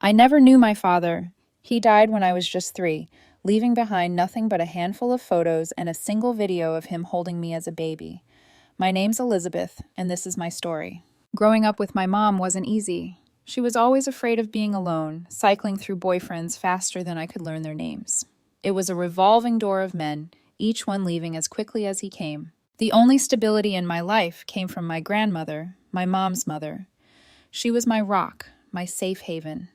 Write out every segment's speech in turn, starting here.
I never knew my father. He died when I was just 3, leaving behind nothing but a handful of photos and a single video of him holding me as a baby. My name's Elizabeth, and this is my story. Growing up with my mom wasn't easy. She was always afraid of being alone, cycling through boyfriends faster than I could learn their names. It was a revolving door of men, each one leaving as quickly as he came. The only stability in my life came from my grandmother, my mom's mother. She was my rock, my safe haven.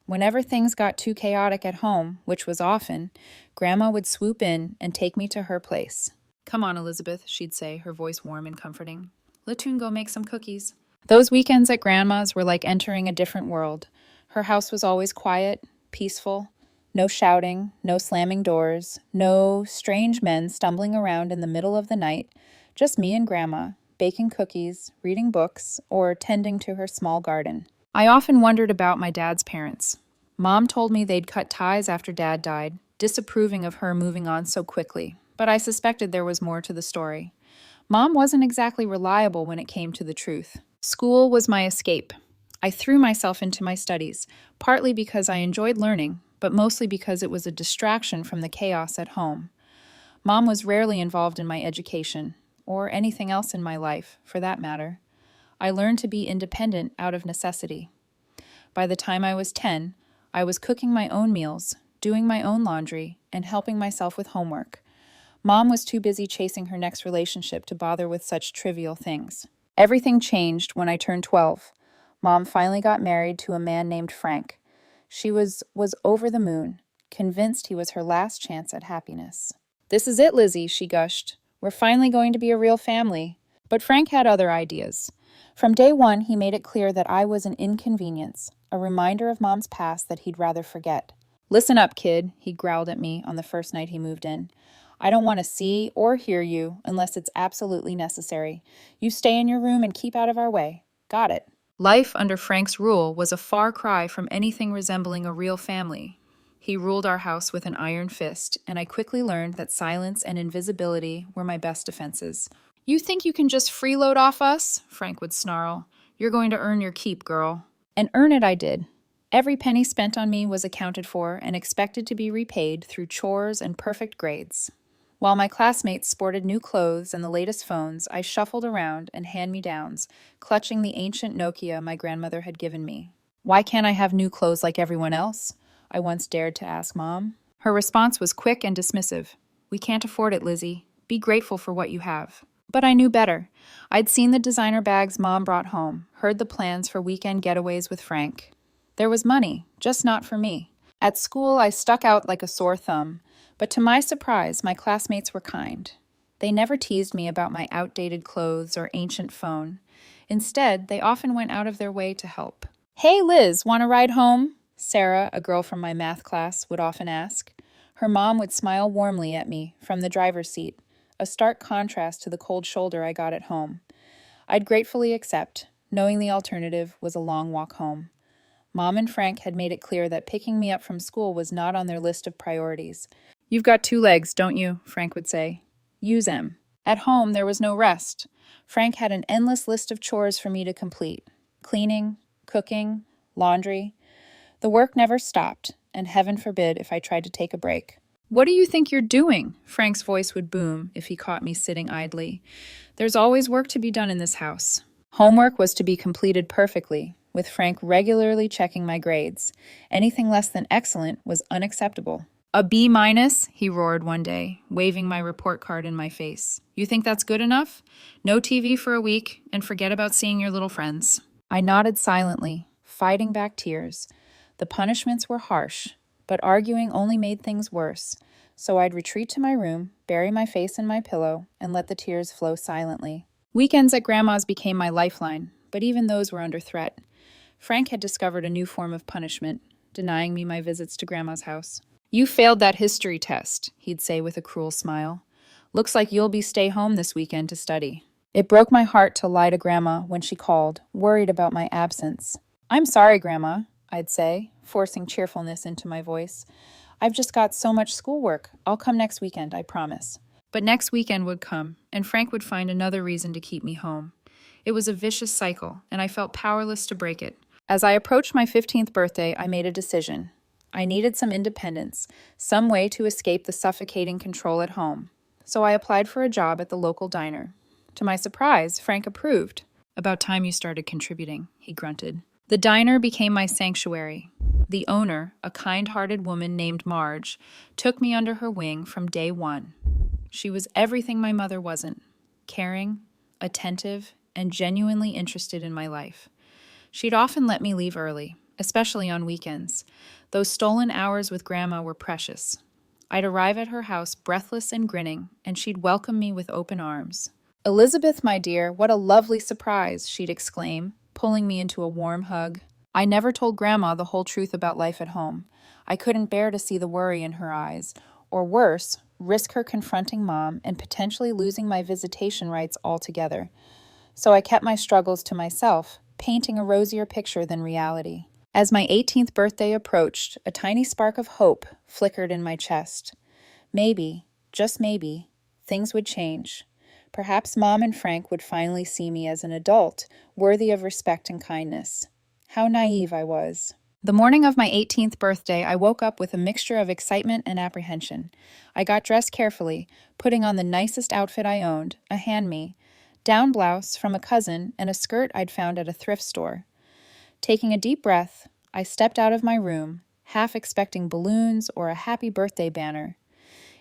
Whenever things got too chaotic at home, which was often, Grandma would swoop in and take me to her place. "Come on, Elizabeth," she'd say, her voice warm and comforting. "Let's go make some cookies." Those weekends at Grandma's were like entering a different world. Her house was always quiet, peaceful. No shouting, no slamming doors, no strange men stumbling around in the middle of the night, just me and Grandma, baking cookies, reading books, or tending to her small garden. I often wondered about my dad's parents. Mom told me they'd cut ties after Dad died, disapproving of her moving on so quickly, but I suspected there was more to the story. Mom wasn't exactly reliable when it came to the truth. School was my escape. I threw myself into my studies, partly because I enjoyed learning, but mostly because it was a distraction from the chaos at home. Mom was rarely involved in my education, or anything else in my life, for that matter. I learned to be independent out of necessity. By the time I was 10, I was cooking my own meals, doing my own laundry, and helping myself with homework. Mom was too busy chasing her next relationship to bother with such trivial things. Everything changed when I turned 12. Mom finally got married to a man named Frank. She was over the moon, convinced he was her last chance at happiness. "This is it, Lizzie," she gushed. "We're finally going to be a real family." But Frank had other ideas. From day one, he made it clear that I was an inconvenience, a reminder of Mom's past that he'd rather forget. "Listen up, kid," he growled at me on the first night he moved in. "I don't want to see or hear you unless it's absolutely necessary. You stay in your room and keep out of our way. Got it?" Life under Frank's rule was a far cry from anything resembling a real family. He ruled our house with an iron fist, and I quickly learned that silence and invisibility were my best defenses. "You think you can just freeload off us?" Frank would snarl. "You're going to earn your keep, girl." And earn it I did. Every penny spent on me was accounted for and expected to be repaid through chores and perfect grades. While my classmates sported new clothes and the latest phones, I shuffled around and hand-me-downs, clutching the ancient Nokia my grandmother had given me. "Why can't I have new clothes like everyone else?" I once dared to ask Mom. Her response was quick and dismissive. "We can't afford it, Lizzie. Be grateful for what you have." But I knew better. I'd seen the designer bags Mom brought home, heard the plans for weekend getaways with Frank. There was money, just not for me. At school, I stuck out like a sore thumb. But to my surprise, my classmates were kind. They never teased me about my outdated clothes or ancient phone. Instead, they often went out of their way to help. "Hey, Liz, want to ride home?" Sarah, a girl from my math class, would often ask. Her mom would smile warmly at me from the driver's seat, a stark contrast to the cold shoulder I got at home. I'd gratefully accept, knowing the alternative was a long walk home. Mom and Frank had made it clear that picking me up from school was not on their list of priorities. "You've got 2 legs, don't you?" Frank would say. "Use 'em." At home, there was no rest. Frank had an endless list of chores for me to complete. Cleaning, cooking, laundry. The work never stopped, and heaven forbid if I tried to take a break. "What do you think you're doing?" Frank's voice would boom if he caught me sitting idly. "There's always work to be done in this house." Homework was to be completed perfectly, with Frank regularly checking my grades. Anything less than excellent was unacceptable. "A B minus," he roared one day, waving my report card in my face. "You think that's good enough? No TV for a week, and forget about seeing your little friends." I nodded silently, fighting back tears. The punishments were harsh, but arguing only made things worse, so I'd retreat to my room, bury my face in my pillow, and let the tears flow silently. Weekends at Grandma's became my lifeline, but even those were under threat. Frank had discovered a new form of punishment, denying me my visits to Grandma's house. "You failed that history test," he'd say with a cruel smile. "Looks like you'll be stay home this weekend to study." It broke my heart to lie to Grandma when she called, worried about my absence. "I'm sorry, Grandma," I'd say, forcing cheerfulness into my voice. "I've just got so much schoolwork. I'll come next weekend, I promise." But next weekend would come, and Frank would find another reason to keep me home. It was a vicious cycle, and I felt powerless to break it. As I approached my 15th birthday, I made a decision. I needed some independence, some way to escape the suffocating control at home. So I applied for a job at the local diner. To my surprise, Frank approved. "About time you started contributing," he grunted. The diner became my sanctuary. The owner, a kind-hearted woman named Marge, took me under her wing from day one. She was everything my mother wasn't: caring, attentive, and genuinely interested in my life. She'd often let me leave early, especially on weekends. Those stolen hours with Grandma were precious. I'd arrive at her house breathless and grinning, and she'd welcome me with open arms. "Elizabeth, my dear, what a lovely surprise," she'd exclaim, pulling me into a warm hug. I never told Grandma the whole truth about life at home. I couldn't bear to see the worry in her eyes, or worse, risk her confronting Mom and potentially losing my visitation rights altogether. So I kept my struggles to myself, painting a rosier picture than reality. As my 18th birthday approached, a tiny spark of hope flickered in my chest. Maybe, just maybe, things would change. Perhaps Mom and Frank would finally see me as an adult, worthy of respect and kindness. How naive I was. The morning of my 18th birthday, I woke up with a mixture of excitement and apprehension. I got dressed carefully, putting on the nicest outfit I owned, a hand-me, down blouse from a cousin, and a skirt I'd found at a thrift store. Taking a deep breath, I stepped out of my room, half expecting balloons or a happy birthday banner.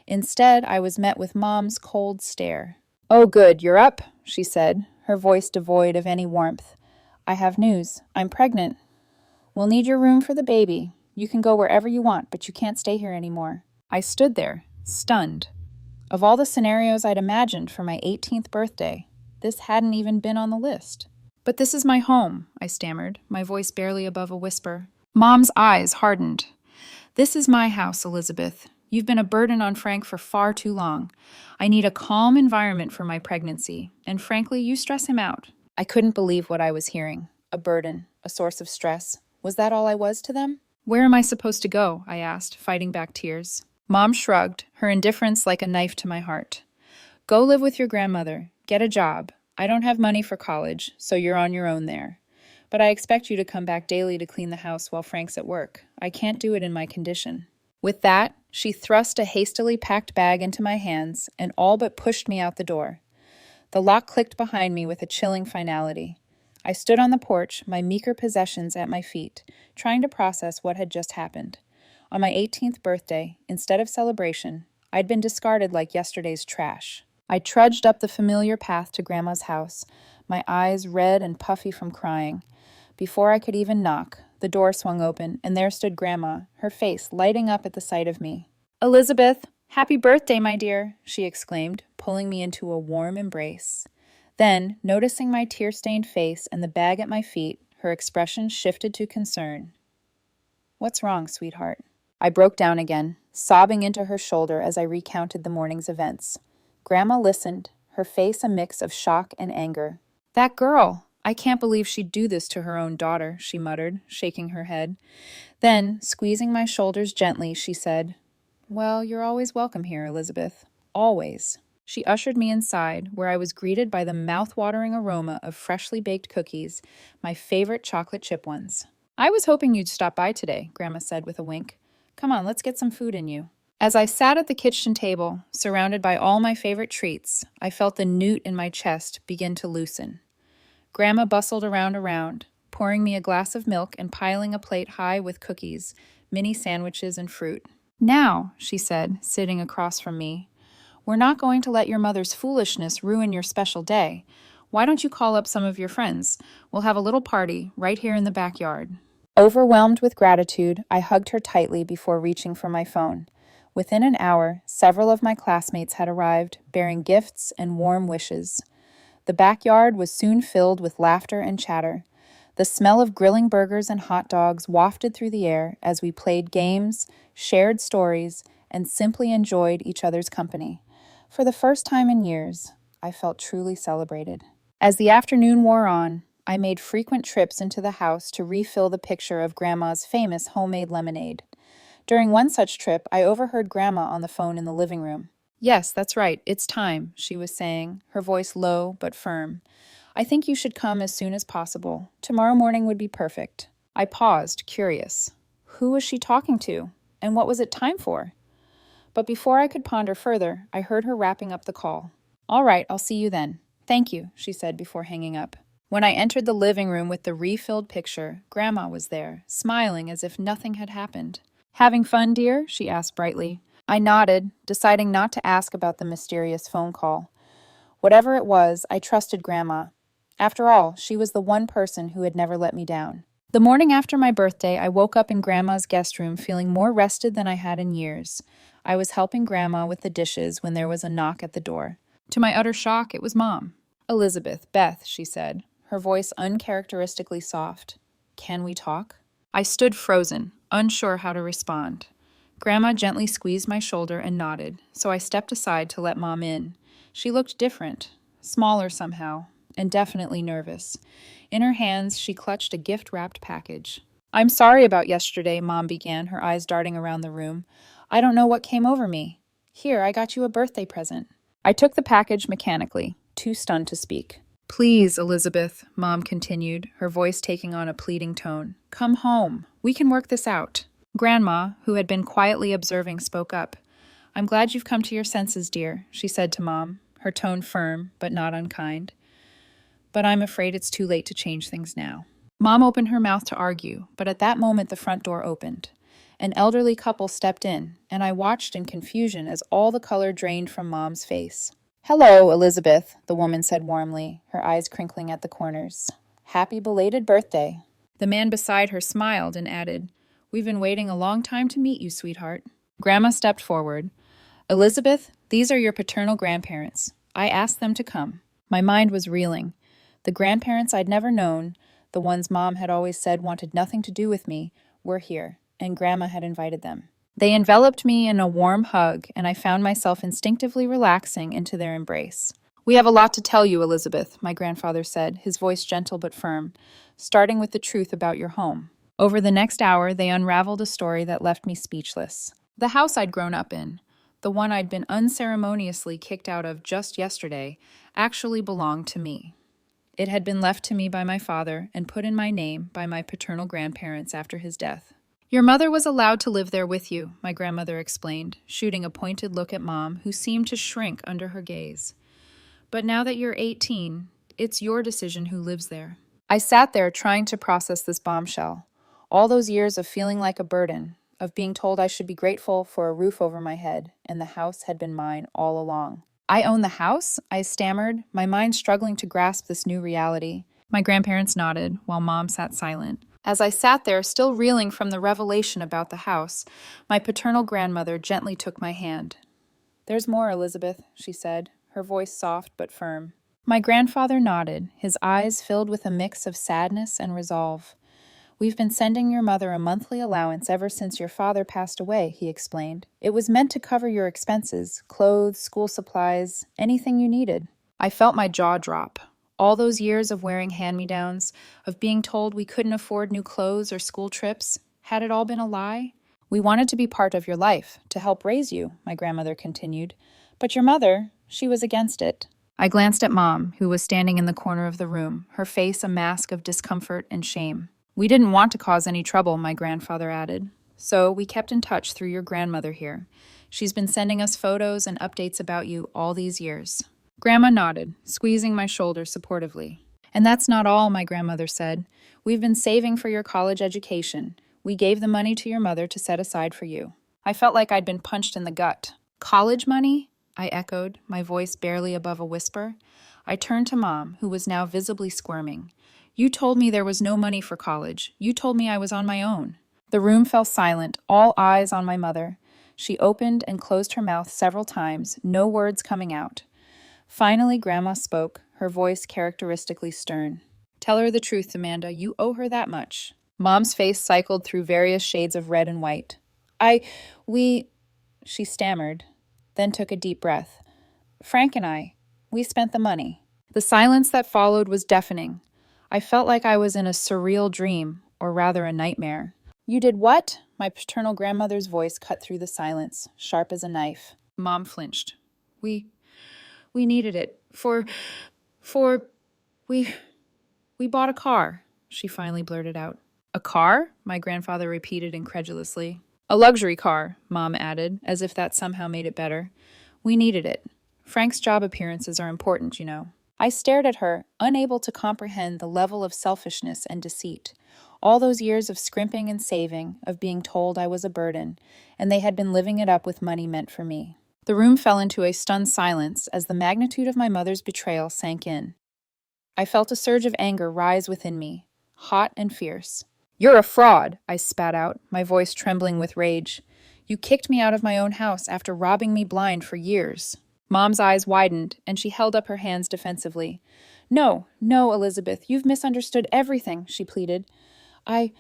Instead, I was met with Mom's cold stare. "Oh, good, you're up," she said, her voice devoid of any warmth. "I have news. I'm pregnant. We'll need your room for the baby. You can go wherever you want, but you can't stay here anymore." I stood there, stunned. Of all the scenarios I'd imagined for my 18th birthday, this hadn't even been on the list. "But this is my home," I stammered, my voice barely above a whisper. Mom's eyes hardened. "This is my house, Elizabeth. You've been a burden on Frank for far too long. I need a calm environment for my pregnancy, and frankly, you stress him out." I couldn't believe what I was hearing. A burden, a source of stress. Was that all I was to them? "Where am I supposed to go?" I asked, fighting back tears. Mom shrugged, her indifference like a knife to my heart. "Go live with your grandmother. Get a job. I don't have money for college, so you're on your own there. But I expect you to come back daily to clean the house while Frank's at work. I can't do it in my condition." With that, she thrust a hastily packed bag into my hands and all but pushed me out the door. The lock clicked behind me with a chilling finality. I stood on the porch, my meager possessions at my feet, trying to process what had just happened. On my 18th birthday, instead of celebration, I'd been discarded like yesterday's trash. I trudged up the familiar path to Grandma's house, my eyes red and puffy from crying. Before I could even knock, the door swung open, and there stood Grandma, her face lighting up at the sight of me. "Elizabeth, happy birthday, my dear," she exclaimed, pulling me into a warm embrace. Then, noticing my tear-stained face and the bag at my feet, her expression shifted to concern. "What's wrong, sweetheart?" I broke down again, sobbing into her shoulder as I recounted the morning's events. Grandma listened, her face a mix of shock and anger. "That girl! I can't believe she'd do this to her own daughter," she muttered, shaking her head. Then, squeezing my shoulders gently, she said, "Well, you're always welcome here, Elizabeth. Always." She ushered me inside, where I was greeted by the mouth-watering aroma of freshly baked cookies, my favorite chocolate chip ones. "I was hoping you'd stop by today," Grandma said with a wink. "Come on, let's get some food in you." As I sat at the kitchen table, surrounded by all my favorite treats, I felt the newt in my chest begin to loosen. Grandma bustled around, pouring me a glass of milk and piling a plate high with cookies, mini sandwiches, and fruit. "Now," she said, sitting across from me, "we're not going to let your mother's foolishness ruin your special day. Why don't you call up some of your friends? We'll have a little party right here in the backyard." Overwhelmed with gratitude, I hugged her tightly before reaching for my phone. Within an hour, several of my classmates had arrived, bearing gifts and warm wishes. The backyard was soon filled with laughter and chatter. The smell of grilling burgers and hot dogs wafted through the air as we played games, shared stories, and simply enjoyed each other's company. For the first time in years, I felt truly celebrated. As the afternoon wore on, I made frequent trips into the house to refill the pitcher of Grandma's famous homemade lemonade. During one such trip, I overheard Grandma on the phone in the living room. "Yes, that's right, it's time," she was saying, her voice low but firm. "I think you should come as soon as possible. Tomorrow morning would be perfect." I paused, curious. Who was she talking to? And what was it time for? But before I could ponder further, I heard her wrapping up the call. All right, I'll see you then. Thank you, she said before hanging up. When I entered the living room with the refilled picture, Grandma was there, smiling as if nothing had happened. Having fun, dear? She asked brightly. I nodded, deciding not to ask about the mysterious phone call. Whatever it was, I trusted Grandma. After all, she was the one person who had never let me down. The morning after my birthday, I woke up in Grandma's guest room feeling more rested than I had in years. I was helping Grandma with the dishes when there was a knock at the door. To my utter shock, it was Mom. Elizabeth, Beth, she said, her voice uncharacteristically soft. Can we talk? I stood frozen, unsure how to respond. Grandma gently squeezed my shoulder and nodded, so I stepped aside to let Mom in. She looked different, smaller somehow, and definitely nervous. In her hands, she clutched a gift-wrapped package. I'm sorry about yesterday, Mom began, her eyes darting around the room. I don't know what came over me. Here, I got you a birthday present. I took the package mechanically, too stunned to speak. Please, Elizabeth, Mom continued, her voice taking on a pleading tone. Come home. We can work this out. Grandma, who had been quietly observing, spoke up. I'm glad you've come to your senses, dear, she said to Mom, her tone firm, but not unkind. But I'm afraid it's too late to change things now. Mom opened her mouth to argue, but at that moment the front door opened. An elderly couple stepped in, and I watched in confusion as all the color drained from Mom's face. Hello, Elizabeth, the woman said warmly, her eyes crinkling at the corners. Happy belated birthday. The man beside her smiled and added, We've been waiting a long time to meet you, sweetheart. Grandma stepped forward. Elizabeth, these are your paternal grandparents. I asked them to come. My mind was reeling. The grandparents I'd never known, the ones Mom had always said wanted nothing to do with me, were here, and Grandma had invited them. They enveloped me in a warm hug, and I found myself instinctively relaxing into their embrace. We have a lot to tell you, Elizabeth, my grandfather said, his voice gentle but firm, starting with the truth about your home. Over the next hour, they unraveled a story that left me speechless. The house I'd grown up in, the one I'd been unceremoniously kicked out of just yesterday, actually belonged to me. It had been left to me by my father and put in my name by my paternal grandparents after his death. Your mother was allowed to live there with you, my grandmother explained, shooting a pointed look at Mom, who seemed to shrink under her gaze. But now that you're 18, it's your decision who lives there. I sat there trying to process this bombshell. All those years of feeling like a burden, of being told I should be grateful for a roof over my head, and the house had been mine all along. I own the house? I stammered, my mind struggling to grasp this new reality. My grandparents nodded, while Mom sat silent. As I sat there, still reeling from the revelation about the house, my paternal grandmother gently took my hand. There's more, Elizabeth, she said, her voice soft but firm. My grandfather nodded, his eyes filled with a mix of sadness and resolve. We've been sending your mother a monthly allowance ever since your father passed away, he explained. It was meant to cover your expenses, clothes, school supplies, anything you needed. I felt my jaw drop. All those years of wearing hand-me-downs, of being told we couldn't afford new clothes or school trips, had it all been a lie? We wanted to be part of your life, to help raise you, my grandmother continued. But your mother, she was against it. I glanced at Mom, who was standing in the corner of the room, her face a mask of discomfort and shame. We didn't want to cause any trouble, my grandfather added. So we kept in touch through your grandmother here. She's been sending us photos and updates about you all these years. Grandma nodded, squeezing my shoulder supportively. And that's not all, my grandmother said. We've been saving for your college education. We gave the money to your mother to set aside for you. I felt like I'd been punched in the gut. College money? I echoed, my voice barely above a whisper. I turned to Mom, who was now visibly squirming. You told me there was no money for college. You told me I was on my own. The room fell silent, all eyes on my mother. She opened and closed her mouth several times, no words coming out. Finally, Grandma spoke, her voice characteristically stern. Tell her the truth, Amanda. You owe her that much. Mom's face cycled through various shades of red and white. She stammered, then took a deep breath. Frank and I, we spent the money. The silence that followed was deafening. I felt like I was in a surreal dream, or rather a nightmare. You did what? My paternal grandmother's voice cut through the silence, sharp as a knife. Mom flinched. We needed it. We bought a car, she finally blurted out. A car? My grandfather repeated incredulously. A luxury car, Mom added, as if that somehow made it better. We needed it. Frank's job appearances are important, you know. I stared at her, unable to comprehend the level of selfishness and deceit. All those years of scrimping and saving, of being told I was a burden, and they had been living it up with money meant for me. The room fell into a stunned silence as the magnitude of my mother's betrayal sank in. I felt a surge of anger rise within me, hot and fierce. You're a fraud, I spat out, my voice trembling with rage. You kicked me out of my own house after robbing me blind for years. Mom's eyes widened, and she held up her hands defensively. No, no, Elizabeth, you've misunderstood everything, she pleaded. I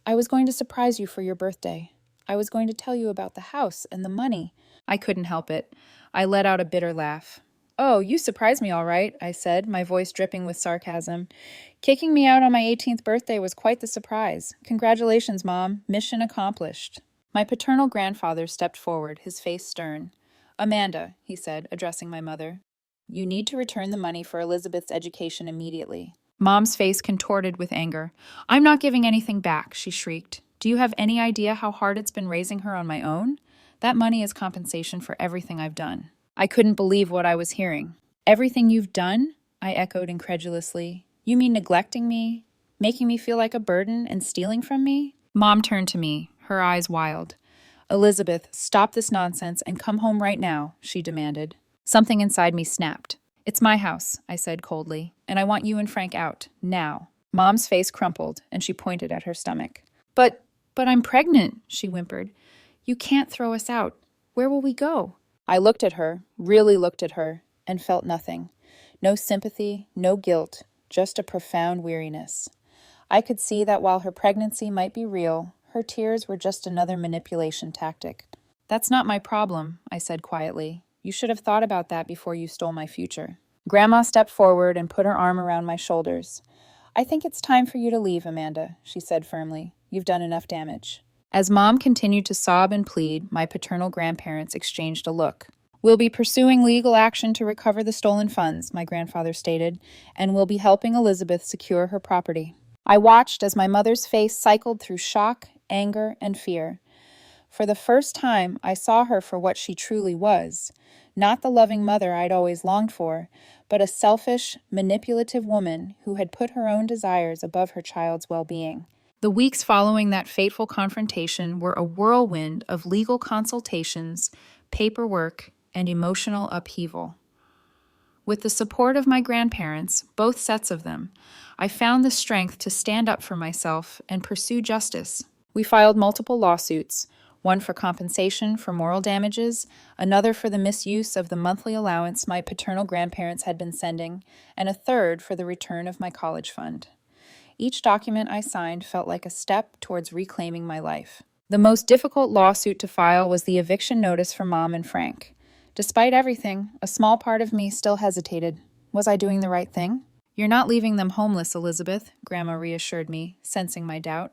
was going to surprise you for your birthday. I was going to tell you about the house and the money. I couldn't help it. I let out a bitter laugh. Oh, you surprised me all right, I said, my voice dripping with sarcasm. Kicking me out on my 18th birthday was quite the surprise. Congratulations, Mom. Mission accomplished. My paternal grandfather stepped forward, his face stern. Amanda, he said, addressing my mother, you need to return the money for Elizabeth's education immediately. Mom's face contorted with anger. I'm not giving anything back, she shrieked. Do you have any idea how hard it's been raising her on my own? That money is compensation for everything I've done. I couldn't believe what I was hearing. Everything you've done? I echoed incredulously. You mean neglecting me? Making me feel like a burden and stealing from me? Mom turned to me, her eyes wild. Elizabeth, stop this nonsense and come home right now, she demanded. Something inside me snapped. It's my house, I said coldly, and I want you and Frank out, now. Mom's face crumpled, and she pointed at her stomach. But I'm pregnant, she whimpered. You can't throw us out. Where will we go? I looked at her, really looked at her, and felt nothing. No sympathy, no guilt, just a profound weariness. I could see that while her pregnancy might be real, her tears were just another manipulation tactic. That's not my problem, I said quietly. You should have thought about that before you stole my future. Grandma stepped forward and put her arm around my shoulders. I think it's time for you to leave, Amanda, she said firmly. You've done enough damage. As Mom continued to sob and plead, my paternal grandparents exchanged a look. We'll be pursuing legal action to recover the stolen funds, my grandfather stated, and we'll be helping Elizabeth secure her property. I watched as my mother's face cycled through shock, anger, and fear. For the first time, I saw her for what she truly was. Not the loving mother I'd always longed for, but a selfish, manipulative woman who had put her own desires above her child's well-being. The weeks following that fateful confrontation were a whirlwind of legal consultations, paperwork, and emotional upheaval. With the support of my grandparents, both sets of them, I found the strength to stand up for myself and pursue justice. We filed multiple lawsuits, one for compensation for moral damages, another for the misuse of the monthly allowance my paternal grandparents had been sending, and a third for the return of my college fund. Each document I signed felt like a step towards reclaiming my life. The most difficult lawsuit to file was the eviction notice for Mom and Frank. Despite everything, a small part of me still hesitated. Was I doing the right thing? You're not leaving them homeless, Elizabeth, Grandma reassured me, sensing my doubt.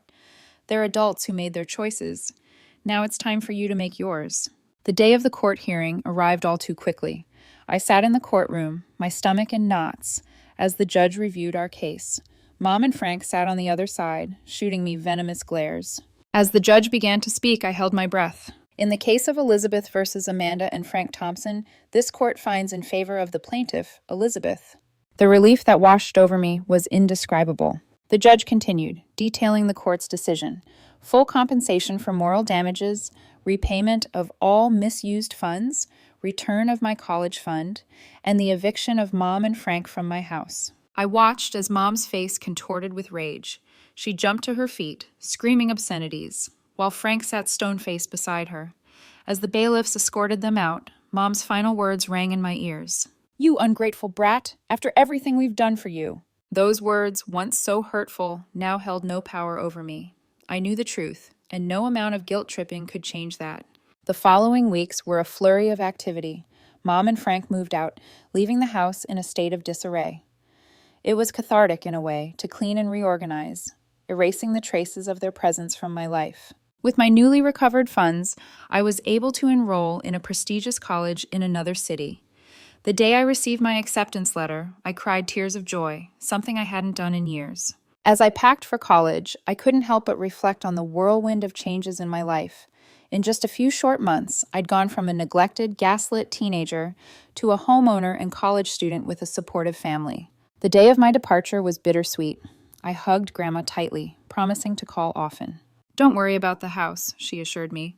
They're adults who made their choices. Now it's time for you to make yours. The day of the court hearing arrived all too quickly. I sat in the courtroom, my stomach in knots, as the judge reviewed our case. Mom and Frank sat on the other side, shooting me venomous glares. As the judge began to speak, I held my breath. In the case of Elizabeth versus Amanda and Frank Thompson, this court finds in favor of the plaintiff, Elizabeth. The relief that washed over me was indescribable. The judge continued, detailing the court's decision. Full compensation for moral damages, repayment of all misused funds, return of my college fund, and the eviction of Mom and Frank from my house. I watched as Mom's face contorted with rage. She jumped to her feet, screaming obscenities, while Frank sat stone-faced beside her. As the bailiffs escorted them out, Mom's final words rang in my ears. You ungrateful brat, after everything we've done for you. Those words, once so hurtful, now held no power over me. I knew the truth, and no amount of guilt-tripping could change that. The following weeks were a flurry of activity. Mom and Frank moved out, leaving the house in a state of disarray. It was cathartic, in a way, to clean and reorganize, erasing the traces of their presence from my life. With my newly recovered funds, I was able to enroll in a prestigious college in another city. The day I received my acceptance letter, I cried tears of joy, something I hadn't done in years. As I packed for college, I couldn't help but reflect on the whirlwind of changes in my life. In just a few short months, I'd gone from a neglected, gaslit teenager to a homeowner and college student with a supportive family. The day of my departure was bittersweet. I hugged Grandma tightly, promising to call often. "Don't worry about the house," she assured me.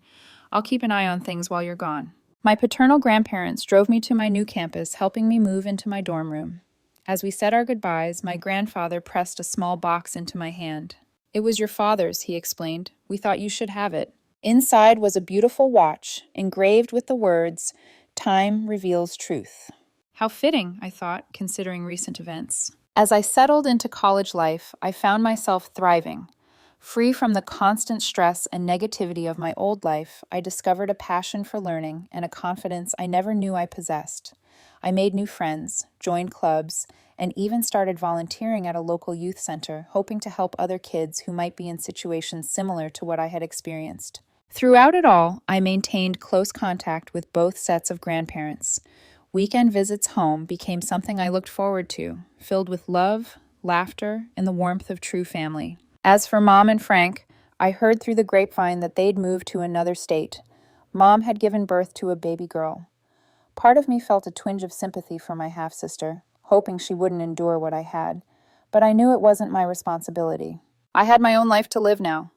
"I'll keep an eye on things while you're gone." My paternal grandparents drove me to my new campus, helping me move into my dorm room. As we said our goodbyes, my grandfather pressed a small box into my hand. "It was your father's," he explained. "We thought you should have it." Inside was a beautiful watch, engraved with the words, "Time reveals truth." How fitting, I thought, considering recent events. As I settled into college life, I found myself thriving. Free from the constant stress and negativity of my old life, I discovered a passion for learning and a confidence I never knew I possessed. I made new friends, joined clubs, and even started volunteering at a local youth center, hoping to help other kids who might be in situations similar to what I had experienced. Throughout it all, I maintained close contact with both sets of grandparents. Weekend visits home became something I looked forward to, filled with love, laughter, and the warmth of true family. As for Mom and Frank, I heard through the grapevine that they'd moved to another state. Mom had given birth to a baby girl. Part of me felt a twinge of sympathy for my half-sister, hoping she wouldn't endure what I had, but I knew it wasn't my responsibility. I had my own life to live now,